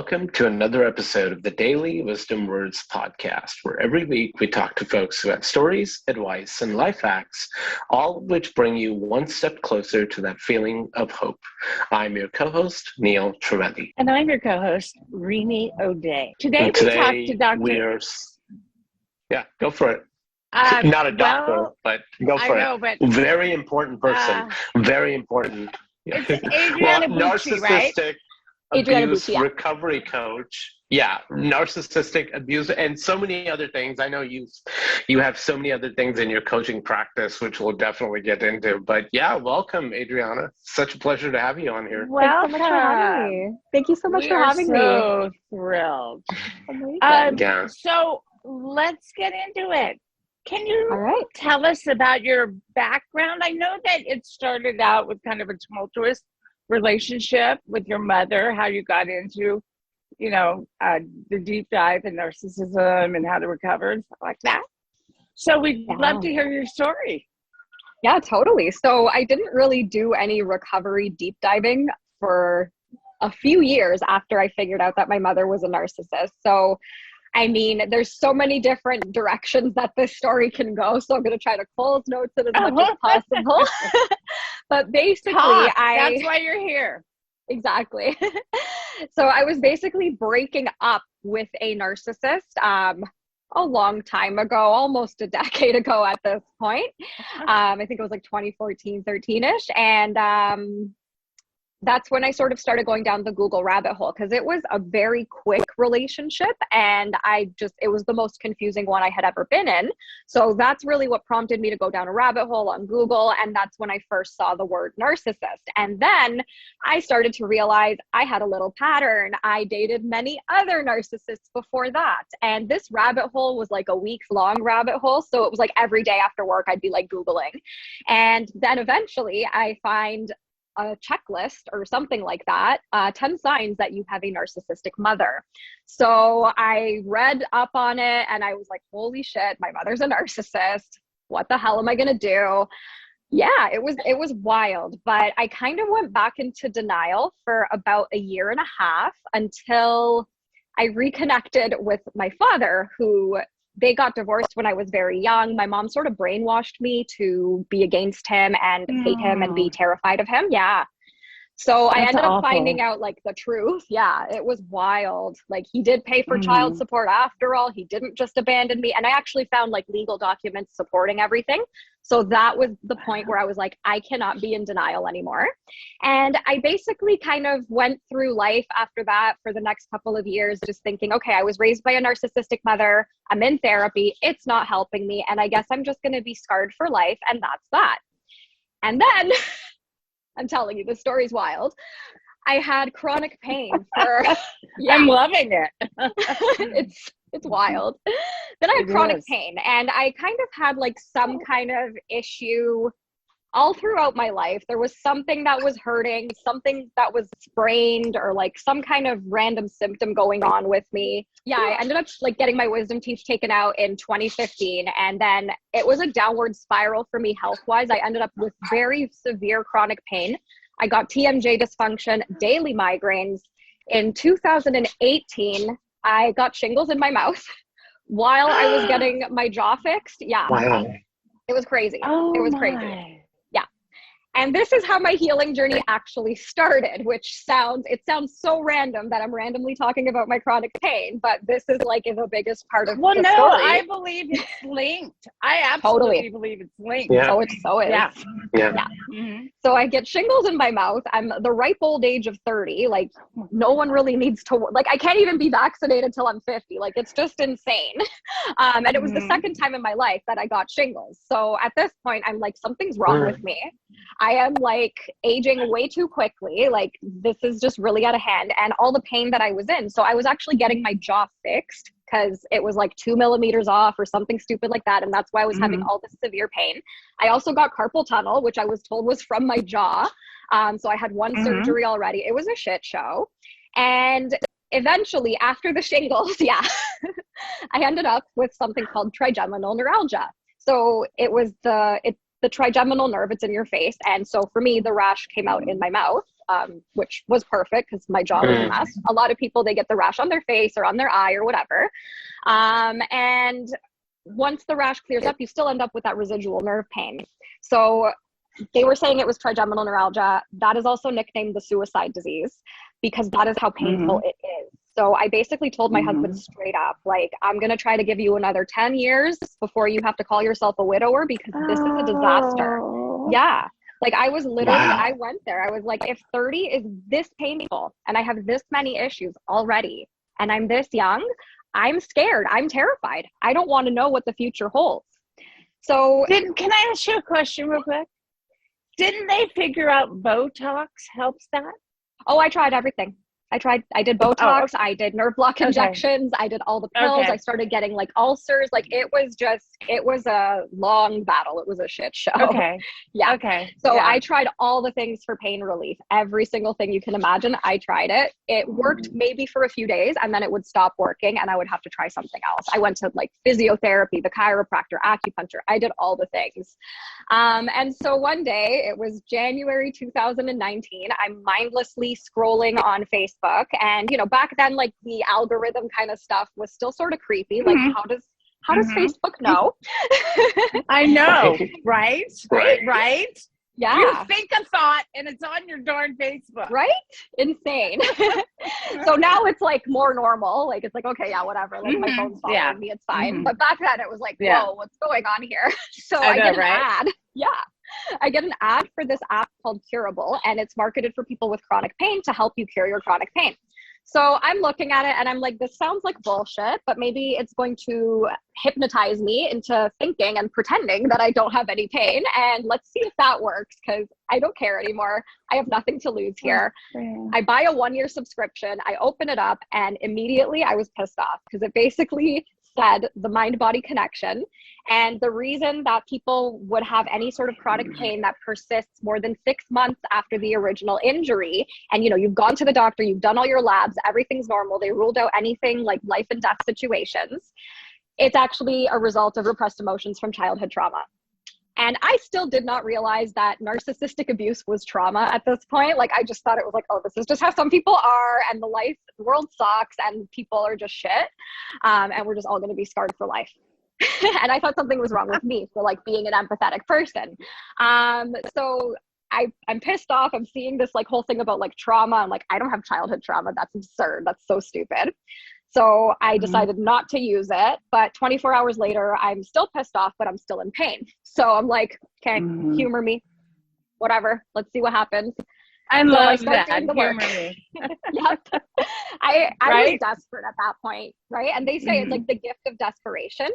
welcome to another episode of the Daily Wisdom Words podcast, where every week we talk to folks who have stories, advice, and life hacks, all of which bring you one step closer to that feeling of hope. I'm your co-host, Neil Trevelli. And I'm your co-host, Rini O'Day. Today we talked to Dr. Yeah, go for it. Not a doctor, but go for it. But very important person. Very important. It's Adriana Bucci, right? Narcissistic abuse recovery coach. Yeah, narcissistic abuse, and so many other things. I know you have so many other things in your coaching practice, which we'll definitely get into. But yeah, welcome, Adriana. Such a pleasure to have you on here. Thanks so much for having me. Thank you so much for having me. So thrilled. So let's get into it. Can you tell us about your background? I know that it started out with kind of a tumultuous relationship with your mother, how you got into, the deep dive in narcissism and how to recover and stuff like that. So we'd love to hear your story. Yeah, totally. So I didn't really do any recovery deep diving for a few years after I figured out that my mother was a narcissist. So I mean, there's so many different directions that this story can go. So I'm going to try to close notes it as much as possible. But basically, that's why you're here. Exactly. So I was basically breaking up with a narcissist a long time ago, almost a decade ago at this point. I think it was like 2014, 13-ish. And that's when I sort of started going down the Google rabbit hole, because it was a very quick relationship and it was the most confusing one I had ever been in. So that's really what prompted me to go down a rabbit hole on Google. And that's when I first saw the word narcissist. And then I started to realize I had a little pattern. I dated many other narcissists before that. And this rabbit hole was like a week-long rabbit hole. So it was like every day after work, I'd be like Googling. And then eventually I find a checklist or something like that, 10 signs that you have a narcissistic mother. So I read up on it and I was like, holy shit, my mother's a narcissist. What the hell am I going to do? Yeah, it was wild, but I kind of went back into denial for about a year and a half until I reconnected with my father, who they got divorced when I was very young. My mom sort of brainwashed me to be against him and hate him and be terrified of him. Yeah. So I ended up finding out like the truth. Yeah, it was wild. Like he did pay for child support after all. He didn't just abandon me. And I actually found like legal documents supporting everything. So that was the point where I was like, I cannot be in denial anymore. And I basically kind of went through life after that for the next couple of years, just thinking, okay, I was raised by a narcissistic mother. I'm in therapy. It's not helping me. And I guess I'm just going to be scarred for life. And that's that. And then I'm telling you, the story's wild. I had chronic pain for, I'm loving it. It's wild. Then I had chronic pain, and I kind of had like some kind of issue all throughout my life. There was something that was hurting, something that was sprained, or like some kind of random symptom going on with me. Yeah, I ended up like getting my wisdom teeth taken out in 2015. And then it was a downward spiral for me health-wise. I ended up with very severe chronic pain. I got TMJ dysfunction, daily migraines. In 2018, I got shingles in my mouth while I was getting my jaw fixed. Yeah. Wow. It was crazy. It was crazy. And this is how my healing journey actually started, which sounds so random that I'm randomly talking about my chronic pain, but this is like the biggest part of the story. I believe it's linked. I absolutely believe it's linked. Yeah. So it is. Yeah. Mm-hmm. So I get shingles in my mouth. I'm the ripe old age of 30. Like no one really needs to, like I can't even be vaccinated till I'm 50. Like it's just insane. And it was the second time in my life that I got shingles. So at this point, I'm like, something's wrong with me. I am like aging way too quickly. Like this is just really out of hand, and all the pain that I was in. So I was actually getting my jaw fixed because it was like 2 millimeters off or something stupid like that. And that's why I was having all this severe pain. I also got carpal tunnel, which I was told was from my jaw. So I had one surgery already. It was a shit show. And eventually after the shingles, I ended up with something called trigeminal neuralgia. So it was the trigeminal nerve, it's in your face. And so for me, the rash came out in my mouth. which was perfect because my jaw was a mess. A lot of people, they get the rash on their face or on their eye or whatever. And once the rash clears up, you still end up with that residual nerve pain. So they were saying it was trigeminal neuralgia. That is also nicknamed the suicide disease because that is how painful it is. So I basically told my husband straight up, like, I'm going to try to give you another 10 years before you have to call yourself a widower because this is a disaster. Yeah. Like I was literally, I went there. I was like, if 30 is this painful and I have this many issues already and I'm this young, I'm scared. I'm terrified. I don't want to know what the future holds. So can I ask you a question real quick? Didn't they figure out Botox helps that? Oh, I tried everything. I did Botox, I did nerve block injections, I did all the pills, I started getting like ulcers, like it was a long battle. It was a shit show. So I tried all the things for pain relief, every single thing you can imagine. I tried it. It worked maybe for a few days and then it would stop working and I would have to try something else. I went to like physiotherapy, the chiropractor, acupuncture. I did all the things. And so one day, it was January 2019, I'm mindlessly scrolling on Facebook. And, you know, back then, like the algorithm kind of stuff was still sort of creepy. Like, how does Facebook know? I know, right? Yeah. You think a thought and it's on your darn Facebook. Right? Insane. So now it's like more normal. Like, it's like, okay, yeah, whatever. Like my phone's following me, it's fine. But back then it was like, whoa, what's going on here? So I get an ad. Yeah. I get an ad for this app called Curable, and it's marketed for people with chronic pain to help you cure your chronic pain. So I'm looking at it and I'm like, this sounds like bullshit, but maybe it's going to hypnotize me into thinking and pretending that I don't have any pain. And let's see if that works because I don't care anymore. I have nothing to lose here. I buy a 1-year subscription. I open it up and immediately I was pissed off because it basically said the mind-body connection. And the reason that people would have any sort of chronic pain that persists more than 6 months after the original injury, and you know, you've gone to the doctor, you've done all your labs, everything's normal, they ruled out anything like life and death situations, it's actually a result of repressed emotions from childhood trauma. And I still did not realize that narcissistic abuse was trauma at this point. Like, I just thought it was like, oh, this is just how some people are, and the world sucks, and people are just shit, and we're just all going to be scarred for life. And I thought something was wrong with me for like being an empathetic person. So I'm pissed off. I'm seeing this like whole thing about like trauma. I'm like, I don't have childhood trauma. That's absurd. That's so stupid. So I decided not to use it, but 24 hours later, I'm still pissed off, but I'm still in pain. So I'm like, okay, humor me, whatever. Let's see what happens. I love that. Humor me. Yep. I was desperate at that point, right? And they say it's like the gift of desperation.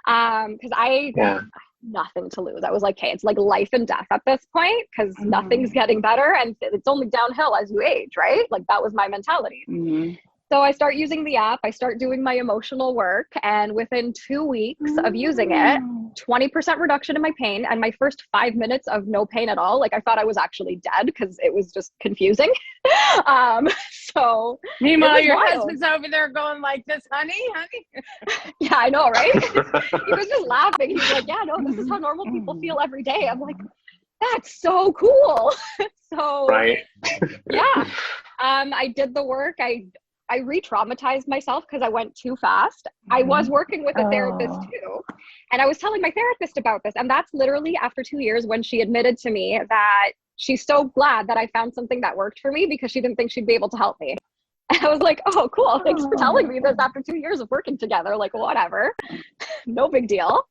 Because I had nothing to lose. I was like, okay, it's like life and death at this point because nothing's getting better and it's only downhill as you age, right? Like that was my mentality. So I start using the app, I start doing my emotional work, and within 2 weeks of using it, 20% reduction in my pain, and my first 5 minutes of no pain at all. Like I thought I was actually dead because it was just confusing. So meanwhile, your husband's over there going like this, honey. Yeah, I know, right? He was just laughing. He was like, yeah, no, this is how normal people feel every day. I'm like, that's so cool. So yeah, I did the work. I re-traumatized myself because I went too fast. I was working with a therapist too. And I was telling my therapist about this. And that's literally after 2 years when she admitted to me that she's so glad that I found something that worked for me because she didn't think she'd be able to help me. And I was like, oh, cool. Thanks for telling me this after 2 years of working together. Like, whatever. No big deal.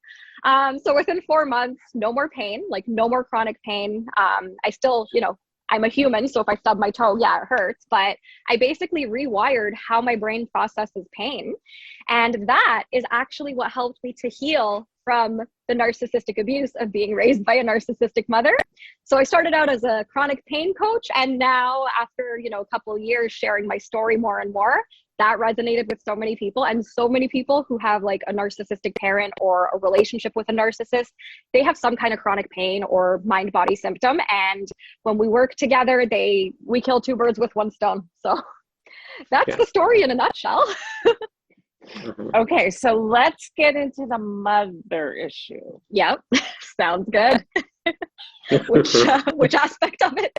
So within 4 months, no more pain, like no more chronic pain. I still, you know, I'm a human, so if I stub my toe, yeah, it hurts. But I basically rewired how my brain processes pain. And that is actually what helped me to heal from the narcissistic abuse of being raised by a narcissistic mother. So I started out as a chronic pain coach. And now after, you know, a couple of years sharing my story more and more, that resonated with so many people, and so many people who have like a narcissistic parent or a relationship with a narcissist, they have some kind of chronic pain or mind-body symptom. And when we work together, we kill two birds with one stone. So that's the story in a nutshell. Okay, so let's get into the mother issue. Yep, sounds good. Which aspect of it?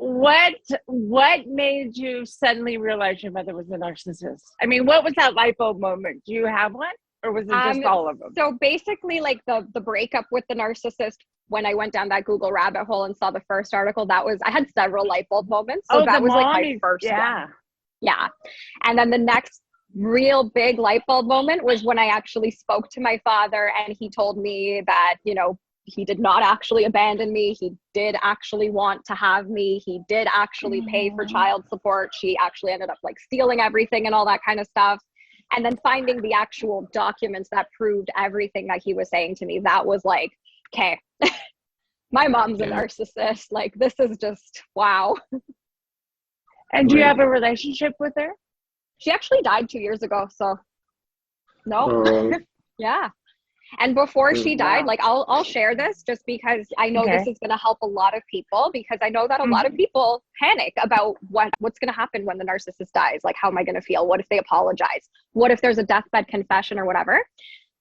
what made you suddenly realize your mother was a narcissist? I mean, what was that light bulb moment? Do you have one, or was it just all of them? So basically, like the breakup with the narcissist, when I went down that Google rabbit hole and saw the first article, I had several light bulb moments. So that was like my first one. Yeah. And then the next real big light bulb moment was when I actually spoke to my father, and he told me that, you know, he did not actually abandon me. He did actually want to have me. He did actually pay for child support. She actually ended up like stealing everything and all that kind of stuff. And then finding the actual documents that proved everything that he was saying to me, that was like, okay, my mom's a narcissist. Like, this is just, wow. And do you have a relationship with her? She actually died 2 years ago. So no. Yeah. And before she died, like I'll share this just because I know this is going to help a lot of people, because I know that a lot of people panic about what's going to happen when the narcissist dies. Like, how am I going to feel? What if they apologize? What if there's a deathbed confession or whatever?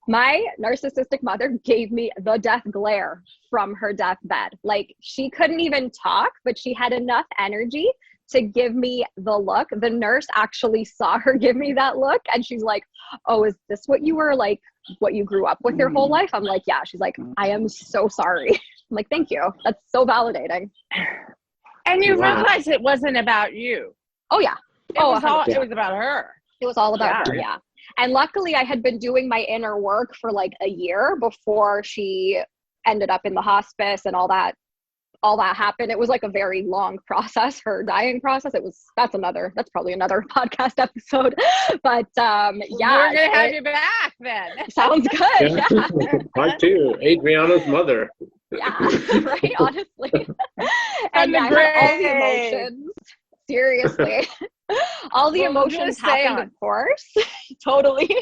My narcissistic mother gave me the death glare from her deathbed. Like, she couldn't even talk, but she had enough energy to give me the look. The nurse actually saw her give me that look, and she's like, oh, is this what you were like, what you grew up with your whole life? I'm like, yeah. She's like, I am so sorry. I'm like, thank you. That's so validating. And you realize it wasn't about you. Oh yeah. It was about her. It was all about her. Yeah. And luckily I had been doing my inner work for like a year before she ended up in the hospice and all that happened. It was like a very long process, her dying process. That's probably another podcast episode. But yeah. We're going to have you back then. Sounds good. Yeah. Part two, Adriana's mother. Yeah, right, honestly. And yeah, all the emotions. Seriously. All the emotions happened, of course. Totally.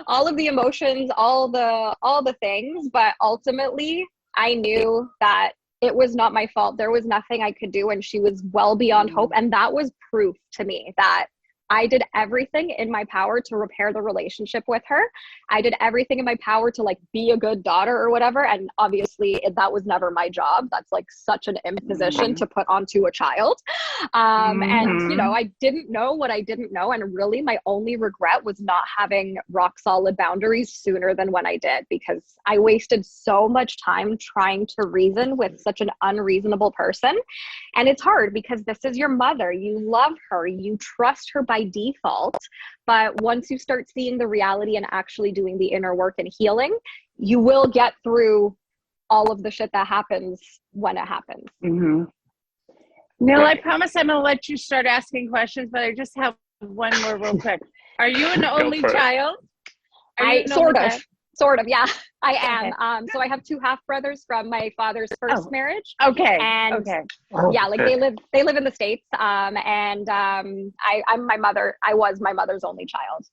All of the emotions, all the things, but ultimately I knew that it was not my fault. There was nothing I could do, and she was well beyond hope. And that was proof to me that I did everything in my power to repair the relationship with her. I did everything in my power to like be a good daughter or whatever. And obviously that was never my job. That's like such an imposition to put onto a child. And you know, I didn't know what I didn't know. And really my only regret was not having rock solid boundaries sooner than when I did, because I wasted so much time trying to reason with such an unreasonable person. And it's hard because this is your mother. You love her. You trust her by default. But once you start seeing the reality and actually doing the inner work and healing, you will get through all of the shit that happens when it happens. Neil, I promise I'm going to let you start asking questions, but I just have one more real quick. Are you an only child? Sort of, yeah, I am. So I have two half brothers from my father's first marriage. Okay. And yeah, like they live in the States. I'm my mother. I was my mother's only child.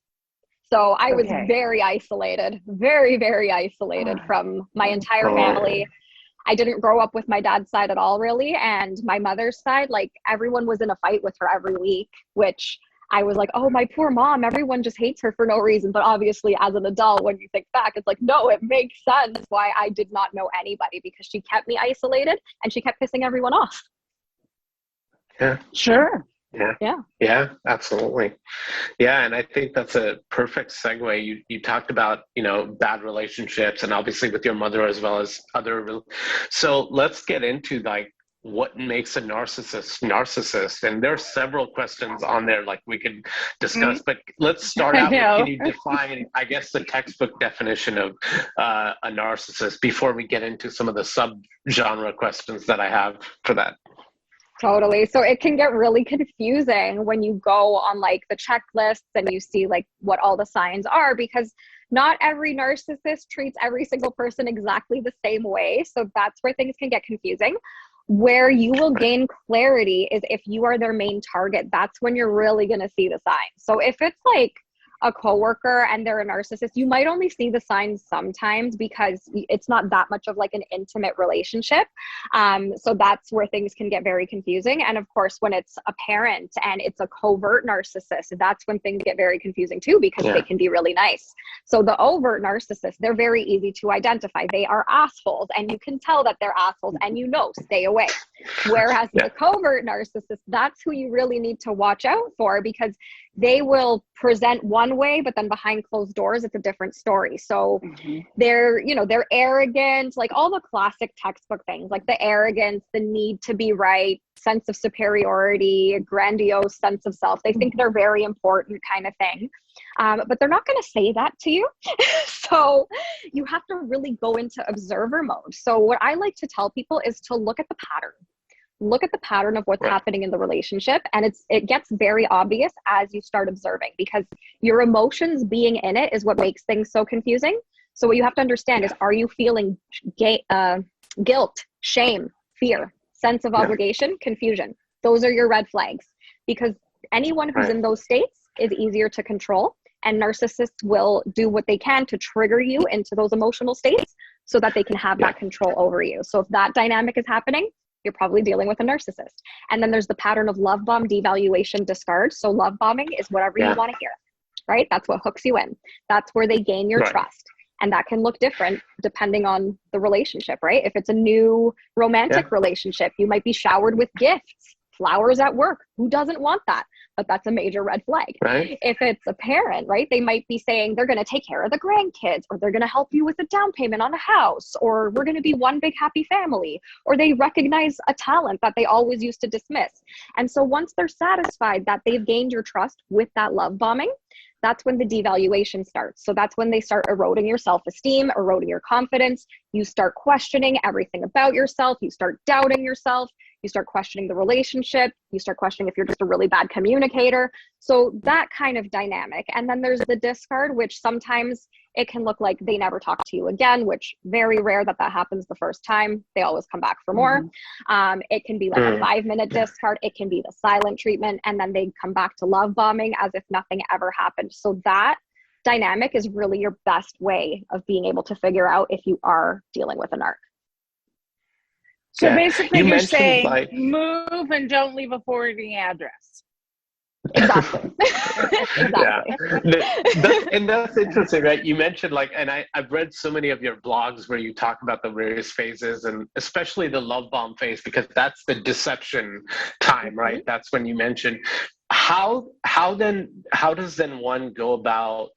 So I was very isolated, very, very isolated from my entire family. I didn't grow up with my dad's side at all, really. And my mother's side, like everyone was in a fight with her every week, which I was like, oh, my poor mom, everyone just hates her for no reason. But obviously as an adult, when you think back, it's like, no, it makes sense why I did not know anybody, because she kept me isolated and she kept pissing everyone off. Yeah, sure. Yeah, absolutely. Yeah. And I think that's a perfect segue. You talked about, you know, bad relationships and obviously with your mother as well as other. So let's get into like, what makes a narcissist? And there are several questions on there like we could discuss, but let's start out with, can you define, I guess, the textbook definition of a narcissist before we get into some of the sub-genre questions that I have for that? Totally. So it can get really confusing when you go on like the checklists and you see like what all the signs are, because not every narcissist treats every single person exactly the same way. So that's where things can get confusing. Where you will gain clarity is if you are their main target. That's when you're really going to see the signs. So if it's like a coworker and they're a narcissist, you might only see the signs sometimes because it's not that much of like an intimate relationship. So that's where things can get very confusing. And of course, when it's a parent and it's a covert narcissist, that's when things get very confusing too, because they can be really nice. So the overt narcissist, they're very easy to identify. They are assholes, and you can tell that they're assholes, and stay away. Whereas the covert narcissist, that's who you really need to watch out for, because they will present one way, but then behind closed doors, it's a different story. So they're arrogant, like all the classic textbook things, like the arrogance, the need to be right, sense of superiority, a grandiose sense of self. They think they're very important kind of thing. But they're not going to say that to you. So you have to really go into observer mode. So what I like to tell people is to look at the pattern. Look at the pattern of what's happening in the relationship. And it gets very obvious as you start observing, because your emotions being in it is what makes things so confusing. So what you have to understand is, are you feeling guilt, shame, fear, sense of obligation, confusion? Those are your red flags, because anyone who's in those states is easier to control, and narcissists will do what they can to trigger you into those emotional states so that they can have that control over you. So if that dynamic is happening, you're probably dealing with a narcissist. And then there's the pattern of love bomb, devaluation, discard. So love bombing is whatever you want to hear, right? That's what hooks you in. That's where they gain your trust. And that can look different depending on the relationship, right? If it's a new romantic relationship, you might be showered with gifts, flowers at work. Who doesn't want that? But that's a major red flag. Right. If it's a parent, right, they might be saying they're going to take care of the grandkids, or they're going to help you with a down payment on a house, or we're going to be one big happy family, or they recognize a talent that they always used to dismiss. And so once they're satisfied that they've gained your trust with that love bombing, that's when the devaluation starts. So that's when they start eroding your self-esteem, eroding your confidence. You start questioning everything about yourself. You start doubting yourself. You start questioning the relationship. You start questioning if you're just a really bad communicator. So that kind of dynamic. And then there's the discard, which sometimes it can look like they never talk to you again, which very rare that happens the first time. They always come back for more. It can be like a 5-minute discard. It can be the silent treatment. And then they come back to love bombing as if nothing ever happened. So that dynamic is really your best way of being able to figure out if you are dealing with a narc. So basically you're saying move and don't leave a forwarding address. Exactly. And that's interesting, right? You mentioned and I've read so many of your blogs where you talk about the various phases, and especially the love bomb phase, because that's the deception time, right? That's when you mentioned how does then one go about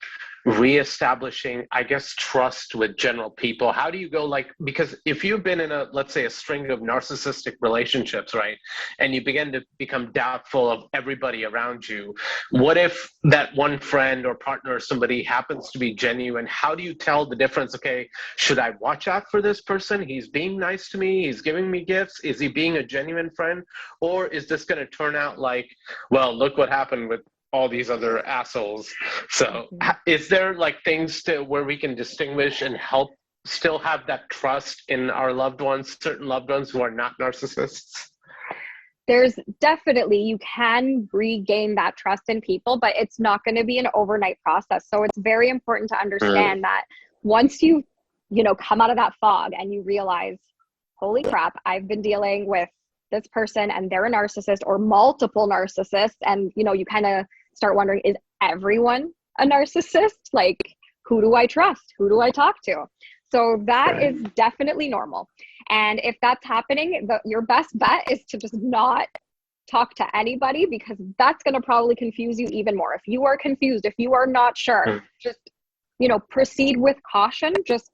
reestablishing, I guess, trust with general people? How do you go, because if you've been in let's say a string of narcissistic relationships, right, and you begin to become doubtful of everybody around you, what if that one friend or partner or somebody happens to be genuine? How do you tell the difference? Okay, should I watch out for this person? He's being nice to me. He's giving me gifts. Is he being a genuine friend? Or is this going to turn out like, well, look what happened with all these other assholes? So is there things where we can distinguish and help still have that trust in our loved ones, certain loved ones who are not narcissists? There's definitely, you can regain that trust in people, but it's not going to be an overnight process. So it's very important to understand that once you come out of that fog and you realize, holy crap, I've been dealing with this person and they're a narcissist or multiple narcissists. And, you kind of start wondering, is everyone a narcissist? Who do I trust? Who do I talk to? So that is definitely normal. And if that's happening, your best bet is to just not talk to anybody, because that's going to probably confuse you even more. If you are confused, if you are not sure, just, proceed with caution just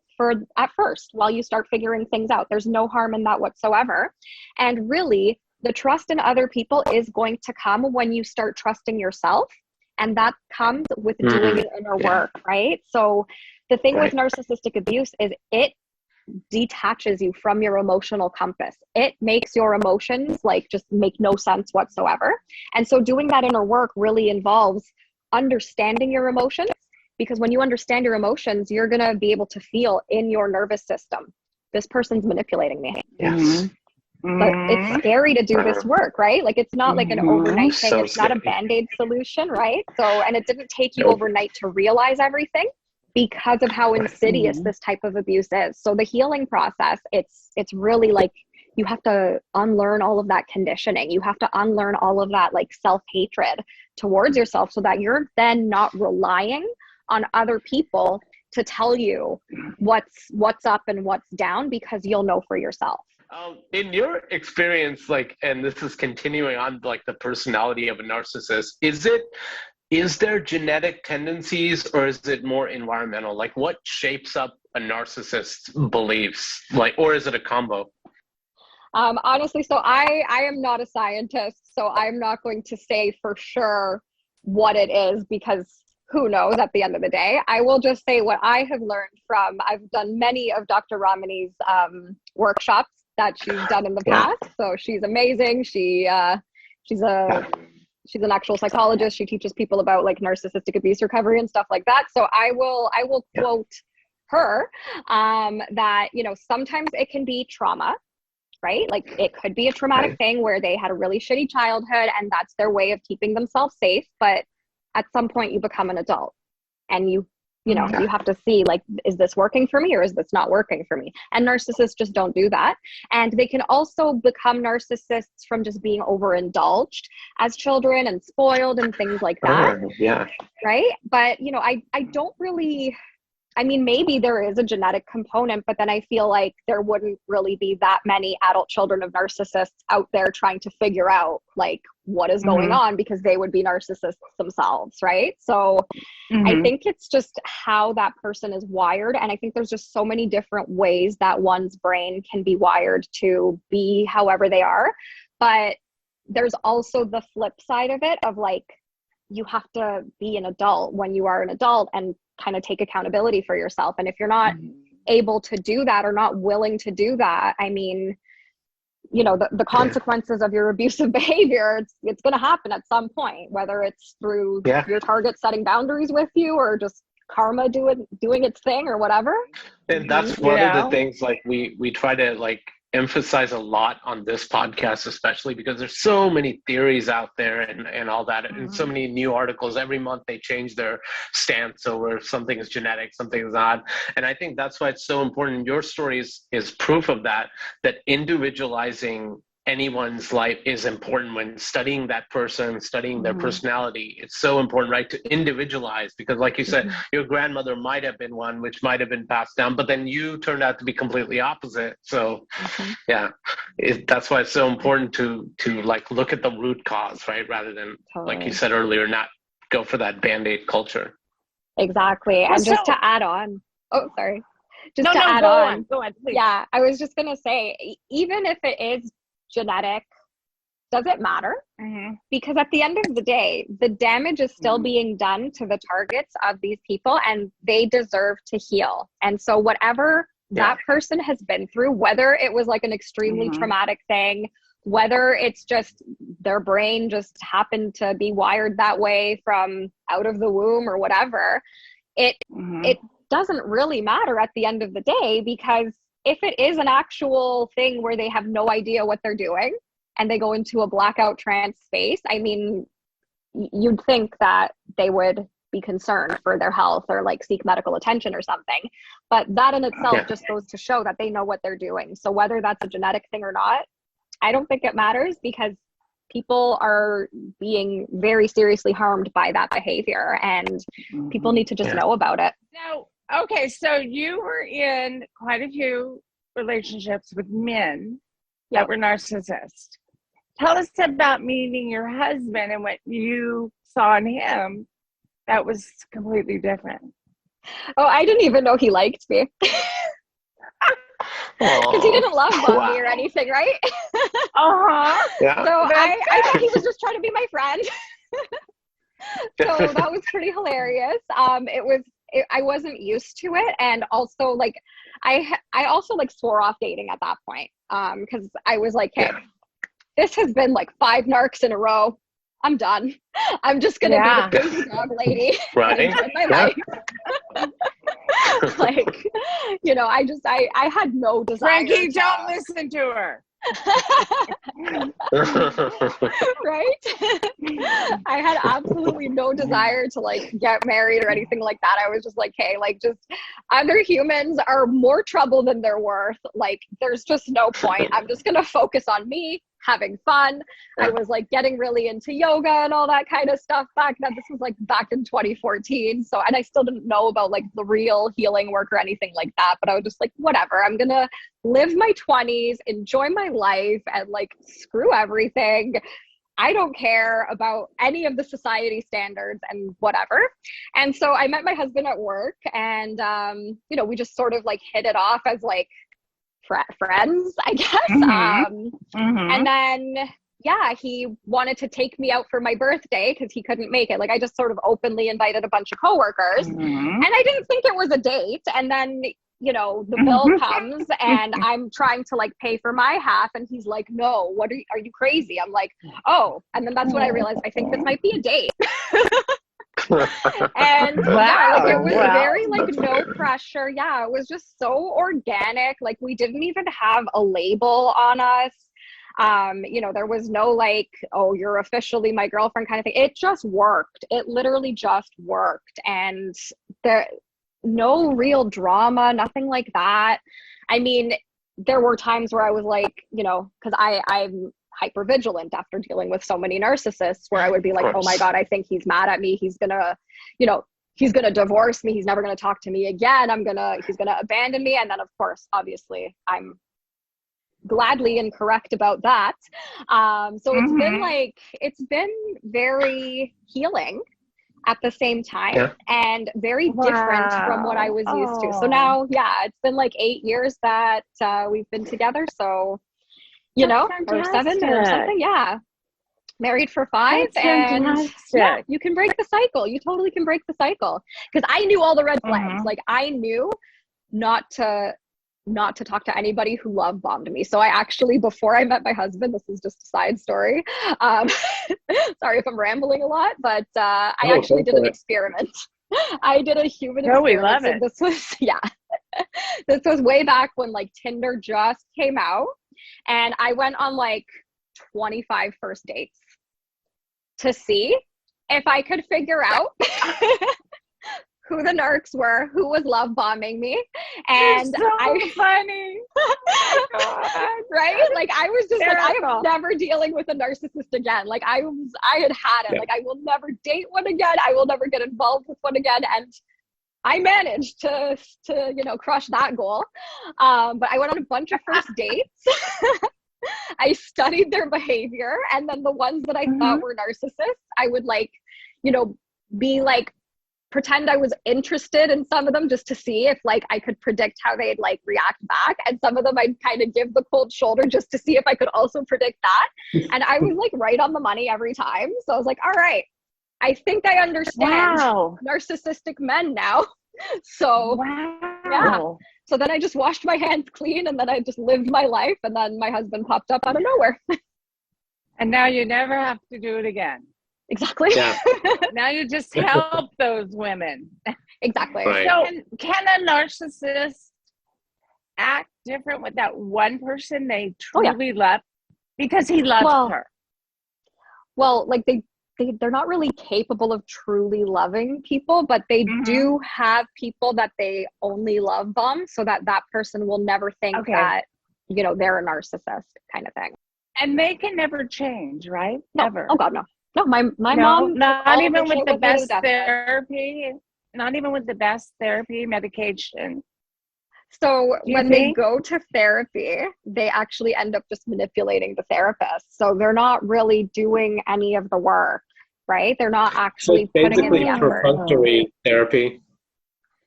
at first while you start figuring things out. There's no harm in that whatsoever. And really, the trust in other people is going to come when you start trusting yourself. And that comes with doing the inner work, right? So the thing with narcissistic abuse is it detaches you from your emotional compass. It makes your emotions just make no sense whatsoever. And so doing that inner work really involves understanding your emotions, because when you understand your emotions, you're going to be able to feel in your nervous system, this person's manipulating me. Yes. But it's scary to do this work, right? Like, it's not like an overnight thing. It's not a Band-Aid solution, right? So, and it didn't take you overnight to realize everything because of how insidious this type of abuse is. So the healing process, it's really like, you have to unlearn all of that conditioning. You have to unlearn all of that like self-hatred towards yourself, so that you're then not relying on other people to tell you what's up and what's down, because you'll know for yourself. In your experience, like, and this is continuing on like the personality of a narcissist, is there genetic tendencies, or is it more environmental? Like, what shapes up a narcissist's beliefs, like, or is it a combo? Honestly, so I am not a scientist, so I'm not going to say for sure what it is, because who knows at the end of the day. I will just say what I have learned from, I've done many of Dr. Ramani's workshops that she's done in the past. So she's amazing. She's an actual psychologist. She teaches people about like narcissistic abuse recovery and stuff like that. So I will quote her that, you know, sometimes it can be trauma, right? Like, it could be a traumatic thing where they had a really shitty childhood and that's their way of keeping themselves safe. But at some point you become an adult, and you know, you have to see, like, is this working for me or is this not working for me? And narcissists just don't do that. And they can also become narcissists from just being overindulged as children and spoiled and things like that. Right? But, you know, I don't really, I mean, maybe there is a genetic component, but then I feel like there wouldn't really be that many adult children of narcissists out there trying to figure out like what is going on, because they would be narcissists themselves, right? So I think it's just how that person is wired. And I think there's just so many different ways that one's brain can be wired to be however they are. But there's also the flip side of it of like, you have to be an adult when you are an adult and kind of take accountability for yourself. And if you're not able to do that or not willing to do that, I mean, you know, the consequences of your abusive behavior, it's going to happen at some point, whether it's through your target setting boundaries with you or just karma doing its thing or whatever. And that's one of the things, like, we try to like emphasize a lot on this podcast, especially because there's so many theories out there and all that, and so many new articles every month. They change their stance over something is genetic, something is not. And I think that's why it's so important. Your story is proof of that individualizing anyone's life is important. When studying that person, studying their personality, it's so important, right, to individualize, because like you said, your grandmother might have been one which might have been passed down, but then you turned out to be completely opposite. So that's why it's so important to like look at the root cause, right, rather than like you said earlier, not go for that Band-Aid culture. Exactly. And just to add on, go on, please. Yeah, I was just gonna say, even if it is genetic, does it matter? Because at the end of the day, the damage is still being done to the targets of these people, and they deserve to heal. And so whatever that person has been through, whether it was like an extremely traumatic thing, whether it's just their brain just happened to be wired that way from out of the womb or whatever, it doesn't really matter at the end of the day, because if it is an actual thing where they have no idea what they're doing and they go into a blackout trance space, I mean, you'd think that they would be concerned for their health or like seek medical attention or something. But that in itself just goes to show that they know what they're doing. So whether that's a genetic thing or not, I don't think it matters, because people are being very seriously harmed by that behavior, and people need to just know about it. Now, okay, so you were in quite a few relationships with men that were narcissists. Tell us about meeting your husband and what you saw in him that was completely different. Oh, I didn't even know he liked me. Because he didn't love me or anything, right? Yeah. So I thought he was just trying to be my friend. So that was pretty hilarious. I wasn't used to it, and also like I also like swore off dating at that point, because I was like, hey, this has been like 5 narcs in a row. I'm done. I'm just gonna be the crazy dog lady. Right. My life. Like, you know, I had no desire. Frankie, don't listen to her. Right? I had absolutely no desire to like get married or anything like that. I was just like, hey, like just other humans are more trouble than they're worth. Like there's just no point. I'm just going to focus on me having fun. I was like getting really into yoga and all that kind of stuff back then. This was like back in 2014. So, and I still didn't know about like the real healing work or anything like that, but I was just like, whatever, I'm going to live my 20s, enjoy my life, and like screw everything. I don't care about any of the society standards and whatever. And so I met my husband at work, and you know, we just sort of like hit it off as like friends, I guess. And then yeah, he wanted to take me out for my birthday because he couldn't make it. Like I just sort of openly invited a bunch of coworkers, and I didn't think it was a date. And then, you know, the bill comes and I'm trying to like pay for my half, and he's like, no, what are you crazy? I'm like, oh. And then that's when I realized I think this might be a date. And yeah, like it was very like no pressure. Yeah, it was just so organic. Like we didn't even have a label on us. You know, there was no like, oh, you're officially my girlfriend kind of thing. It just worked. It literally just worked. And there no real drama, nothing like that. I mean, there were times where I was like, you know, because I'm hyper vigilant after dealing with so many narcissists, where I would be like, oh my God, I think he's mad at me. He's gonna, you know, he's gonna divorce me. He's never gonna talk to me again. He's gonna abandon me. And then of course, obviously, I'm gladly incorrect about that. So it's been very healing at the same time, and very different from what I was used to. So now, yeah, it's been like 8 years that we've been together. So, you know, or 7 or something. Yeah. Married for 5. And yeah, you can break the cycle. You totally can break the cycle. Because I knew all the red flags. Like I knew not to talk to anybody who love bombed me. So I actually, before I met my husband, this is just a side story. Sorry if I'm rambling a lot, but I actually did an experiment. I did a human experiment. We love it. This was, this was way back when like Tinder just came out. And I went on like 25 first dates to see if I could figure out who the narcs were, who was love bombing me. And funny. Right? Like I was just like, I am never dealing with a narcissist again. Like I had it. Like I will never date one again. I will never get involved with one again. And I managed to you know, crush that goal. But I went on a bunch of first dates. I studied their behavior, and then the ones that I thought were narcissists, I would like, you know, be like, pretend I was interested in some of them just to see if like I could predict how they'd like react back. And some of them I'd kind of give the cold shoulder just to see if I could also predict that. And I was like right on the money every time. So I was like, all right, I think I understand narcissistic men now. So yeah. So then I just washed my hands clean, and then I just lived my life, and then my husband popped up out of nowhere. And now you never have to do it again. Exactly. Yeah. Now you just help those women. Exactly. Right. So can a narcissist act different with that one person they truly love because he loves her? Well, like they're not really capable of truly loving people, but they do have people that they only love bomb, so that person will never think that, you know, they're a narcissist kind of thing. And they can never change, right? No. Never. Oh God, no. No, my mom. Not even with the best therapy. Not even with the best therapy, medication. So when they go to therapy, they actually end up just manipulating the therapist. So they're not really doing any of the work, right? They're not actually putting in the effort. Perfunctory therapy.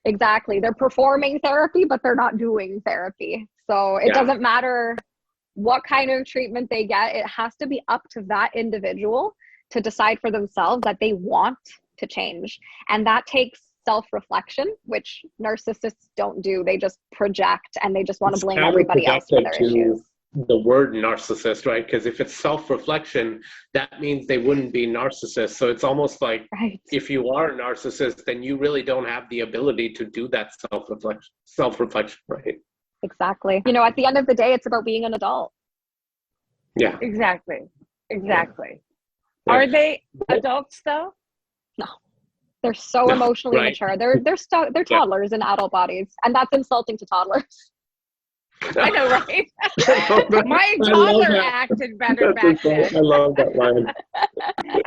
Exactly. They're performing therapy, but they're not doing therapy. So it doesn't matter what kind of treatment they get. It has to be up to that individual to decide for themselves that they want to change. And that takes self-reflection, which narcissists don't do. They just project, and they just want to blame everybody else for their issues. The word narcissist, right? Because if it's self-reflection, that means they wouldn't be narcissists. So it's almost like if you are a narcissist, then you really don't have the ability to do that self-reflection, right? Exactly. You know, at the end of the day, it's about being an adult. Yeah. Exactly. Exactly. Yeah. Are they adults though? No. They're so emotionally mature. They're toddlers in adult bodies, and that's insulting to toddlers. I know, right? My toddler acted better back then. I love that line.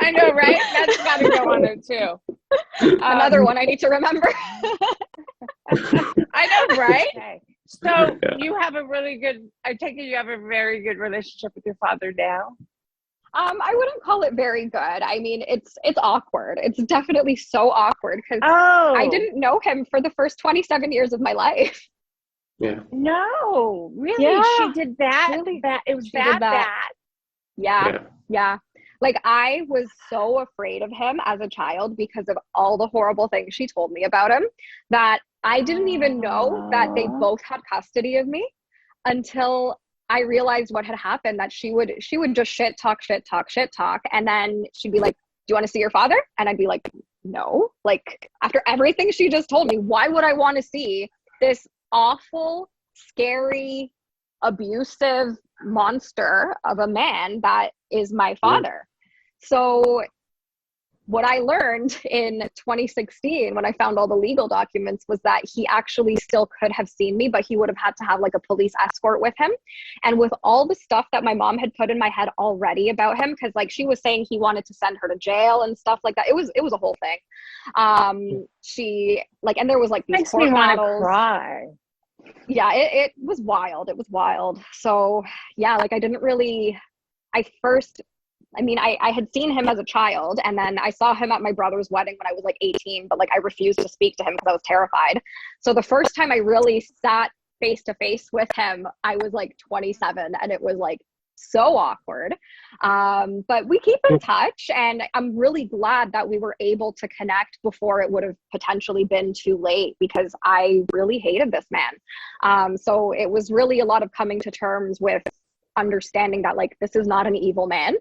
I know, right? That's got to go on there too. Another one I need to remember. I know, right? Okay. So you have I take it you have a very good relationship with your father now? I wouldn't call it very good. I mean, it's awkward. It's definitely so awkward because I didn't know him for the first 27 years of my life. Yeah. No, really? Yeah. She did that? Really? It was that bad? Yeah. Like, I was so afraid of him as a child because of all the horrible things she told me about him that I didn't even know that they both had custody of me until I realized what had happened, that she would just shit talk. And then she'd be like, do you want to see your father? And I'd be like, no. Like, after everything she just told me, why would I want to see this awful, scary, abusive monster of a man that is my father? So what I learned in 2016 when I found all the legal documents was that he actually still could have seen me, but he would have had to have like a police escort with him. And with all the stuff that my mom had put in my head already about him, because like she was saying he wanted to send her to jail and stuff like that. It was a whole thing. She like, and there was like these court battles. Cry. Yeah, it was wild. It was wild. So yeah, like I had seen him as a child, and then I saw him at my brother's wedding when I was like 18, but like I refused to speak to him because I was terrified. So the first time I really sat face to face with him, I was like 27, and it was like so awkward. But we keep in touch, and I'm really glad that we were able to connect before it would have potentially been too late, because I really hated this man. So it was really a lot of coming to terms with understanding that like this is not an evil man.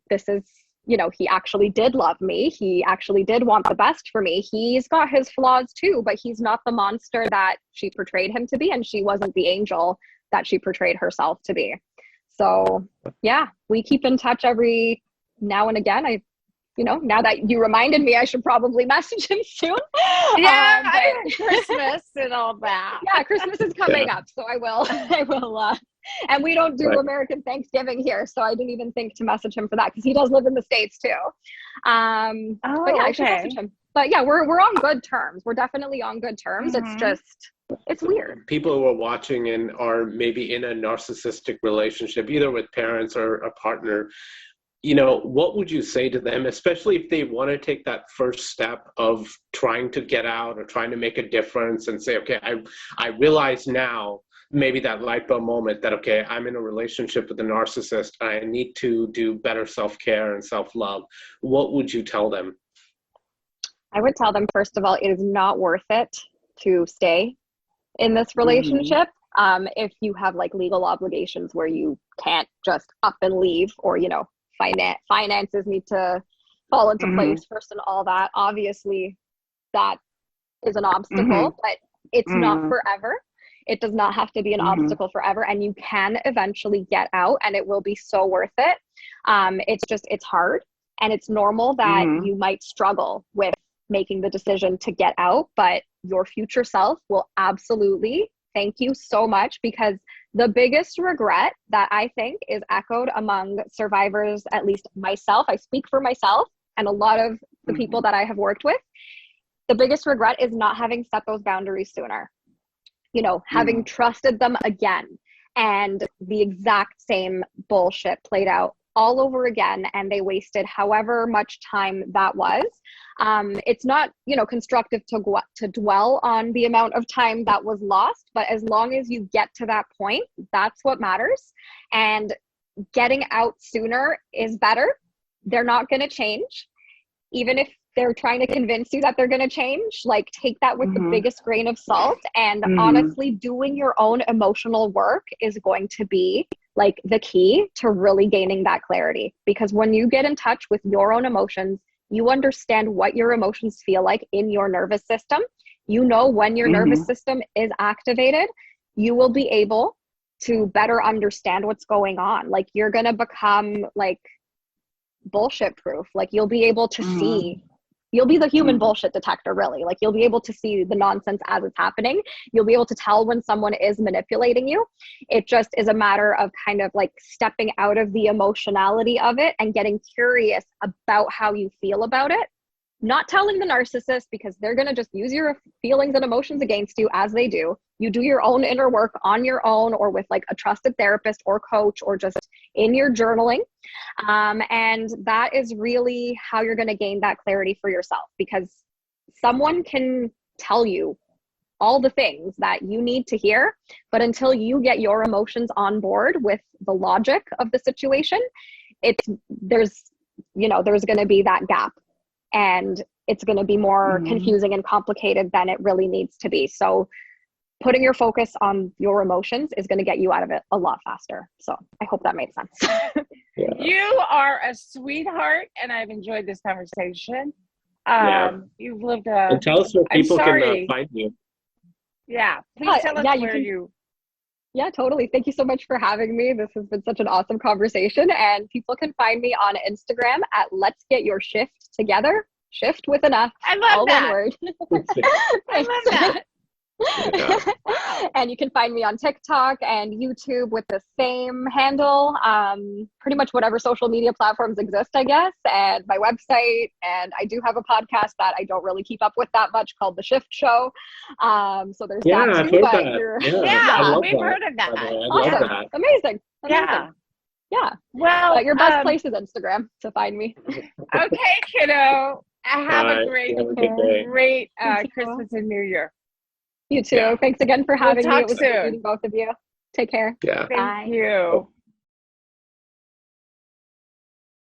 This is, you know, he actually did love me. He actually did want the best for me. He's got his flaws too, but he's not the monster that she portrayed him to be, and she wasn't the angel that she portrayed herself to be. So yeah, we keep in touch every now and again. Now that you reminded me, I should probably message him soon. Yeah, Christmas and all that. Yeah, Christmas is coming up, so I will. And we don't do American Thanksgiving here, so I didn't even think to message him for that, because he does live in the States too. But yeah, I should message him. But yeah, we're on good terms. We're definitely on good terms. Mm-hmm. It's weird. People who are watching and are maybe in a narcissistic relationship, either with parents or a partner, what would you say to them, especially if they want to take that first step of trying to get out or trying to make a difference and say, okay, I realize now, maybe that light bulb moment that, okay, I'm in a relationship with a narcissist. I need to do better self-care and self-love. What would you tell them? I would tell them, first of all, it is not worth it to stay in this relationship. Mm-hmm. If you have like legal obligations where you can't just up and leave, or, finances need to fall into place first and all that. Obviously, that is an obstacle, but it's not forever. It does not have to be an obstacle forever, and you can eventually get out, and it will be so worth it. It's hard, and it's normal that you might struggle with making the decision to get out, but your future self will absolutely thank you so much, because the biggest regret that I think is echoed among survivors, at least myself, I speak for myself and a lot of the people that I have worked with, the biggest regret is not having set those boundaries sooner. Having trusted them again, and the exact same bullshit played out all over again, and they wasted however much time that was. It's not, constructive to dwell on the amount of time that was lost, but as long as you get to that point, that's what matters. And getting out sooner is better. They're not going to change. Even if they're trying to convince you that they're going to change, like, take that with the biggest grain of salt. And honestly, doing your own emotional work is going to be like the key to really gaining that clarity. Because when you get in touch with your own emotions, you understand what your emotions feel like in your nervous system. When your nervous system is activated, you will be able to better understand what's going on. Like, you're going to become like bullshit proof. Like, you'll be able to see, you'll be the human bullshit detector, really. Like, you'll be able to see the nonsense as it's happening. You'll be able to tell when someone is manipulating you. It just is a matter of kind of like stepping out of the emotionality of it and getting curious about how you feel about it. Not telling the narcissist, because they're going to just use your feelings and emotions against you, as they do. You do your own inner work on your own, or with like a trusted therapist or coach, or just in your journaling. And that is really how you're going to gain that clarity for yourself, because someone can tell you all the things that you need to hear, but until you get your emotions on board with the logic of the situation, there's going to be that gap. And it's going to be more confusing and complicated than it really needs to be. So putting your focus on your emotions is going to get you out of it a lot faster. So I hope that made sense. You are a sweetheart, and I've enjoyed this conversation. You've lived and tell us where people can find you. Yeah, please tell us where you... Yeah, totally. Thank you so much for having me. This has been such an awesome conversation. And people can find me on Instagram at Let's Get Your Shift Together. Shift with an F. I love that. One word. I love that. And you can find me on TikTok and YouTube with the same handle. Pretty much whatever social media platforms exist, I guess, and my website. And I do have a podcast that I don't really keep up with that much, called The Shift Show. So there's that too. We've heard of that. Awesome. Amazing. Yeah. Well, but your best place is Instagram to find me. Okay, kiddo. Have a great Christmas and New Year. You too. Thanks again for having me. It was great meeting both of you. Take care. Yeah. Thank you.